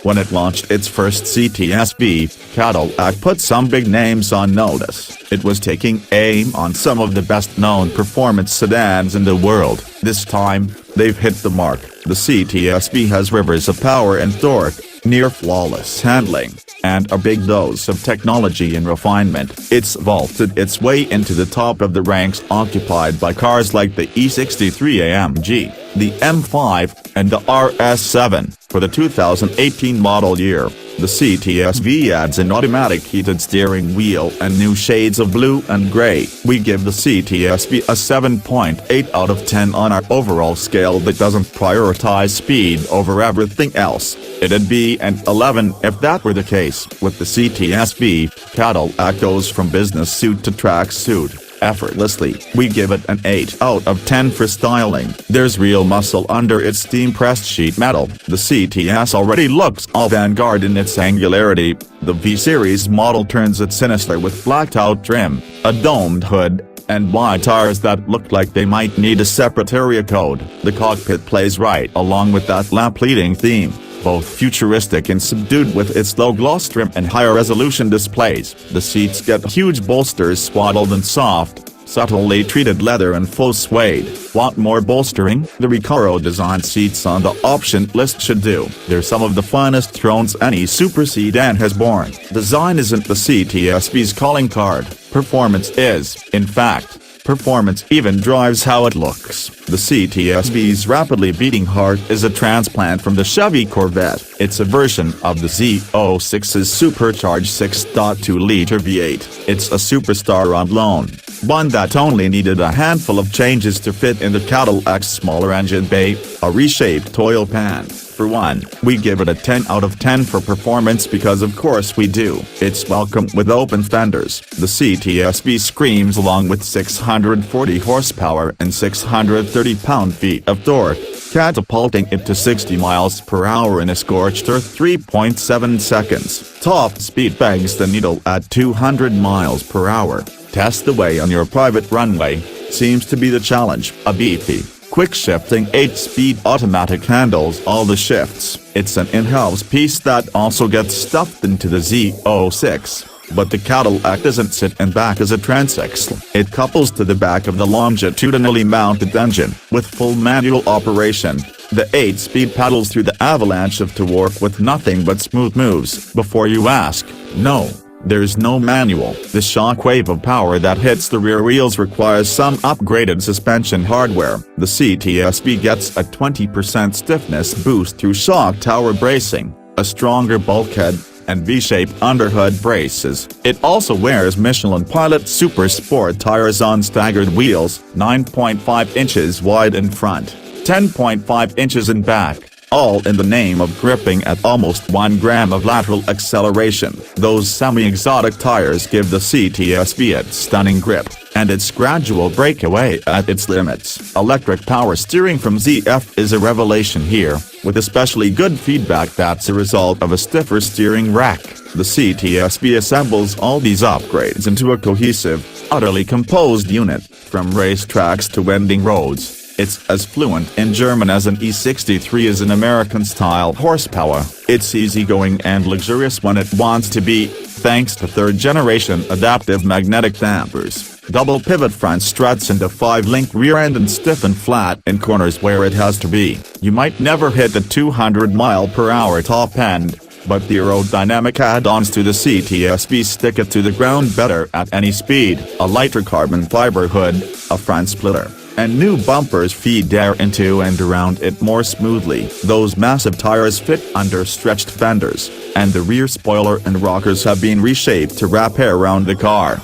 When it launched its first CTS-V, Cadillac put some big names on notice. It was taking aim on some of the best-known performance sedans in the world. This time, they've hit the mark. The CTS-V has rivers of power and torque, near-flawless handling, and a big dose of technology and refinement. It's vaulted its way into the top of the ranks occupied by cars like the E63 AMG, the M5, and the RS7. For the 2018 model year, the CTS-V adds an automatic heated steering wheel and new shades of blue and gray. We give the CTS-V a 7.8 out of 10 on our overall scale that doesn't prioritize speed over everything else. It'd be an 11 if that were the case. With the CTS-V, Cadillac goes from business suit to track suit effortlessly. We give it an 8 out of 10 for styling. There's real muscle under its steam-pressed sheet metal. The CTS already looks avant-garde in its angularity. The V-Series model turns it sinister with blacked-out trim, a domed hood, and wide tires that look like they might need a separate area code. The cockpit plays right along with that lap-leading theme, both futuristic and subdued with its low-gloss trim and higher-resolution displays. The seats get huge bolsters swaddled in soft, subtly treated leather and full suede. Want more bolstering? The Recaro-designed seats on the option list should do. They're some of the finest thrones any super sedan has borne. Design isn't the CTS-V's calling card. Performance is. In fact, performance even drives how it looks. The CTS-V's rapidly beating heart is a transplant from the Chevy Corvette. It's a version of the Z06's supercharged 6.2-liter V8. It's a superstar on loan, one that only needed a handful of changes to fit in the Cadillac's smaller engine bay, a reshaped oil pan. For one, we give it a 10 out of 10 for performance because of course we do. It's welcome with open fenders. The CTS-V screams along with 640 horsepower and 630 pound-feet of torque, catapulting it to 60 miles per hour in a scorched earth 3.7 seconds. Top speed begs the needle at 200 miles per hour. Test the way on your private runway seems to be the challenge. A beefy, quick-shifting 8-speed automatic handles all the shifts. It's an in-house piece that also gets stuffed into the Z06. But the Cadillac doesn't sit in back as a transaxle. It couples to the back of the longitudinally mounted engine. With full manual operation, the 8-speed paddles through the avalanche of torque with nothing but smooth moves. Before you ask, no, there's no manual. The shockwave of power that hits the rear wheels requires some upgraded suspension hardware. The CTS-V gets a 20% stiffness boost through shock tower bracing, a stronger bulkhead, and V-shaped underhood braces. It also wears Michelin Pilot Super Sport tires on staggered wheels, 9.5 inches wide in front, 10.5 inches in back, all in the name of gripping at almost 1 gram of lateral acceleration. Those semi-exotic tires give the CTS-V its stunning grip, and its gradual breakaway at its limits. Electric power steering from ZF is a revelation here, with especially good feedback that's a result of a stiffer steering rack. The CTS-V assembles all these upgrades into a cohesive, utterly composed unit. From racetracks to winding roads, it's as fluent in German as an E63 is in American-style horsepower. It's easygoing and luxurious when it wants to be, thanks to third-generation adaptive magnetic dampers, double pivot front struts and a 5-link rear end and stiff and flat in corners where it has to be. You might never hit the 200-mile-per-hour top end, but the aerodynamic add-ons to the CTS-V stick it to the ground better at any speed. A lighter carbon fiber hood, a front splitter, and new bumpers feed air into and around it more smoothly. Those massive tires fit under stretched fenders, and the rear spoiler and rockers have been reshaped to wrap air around the car.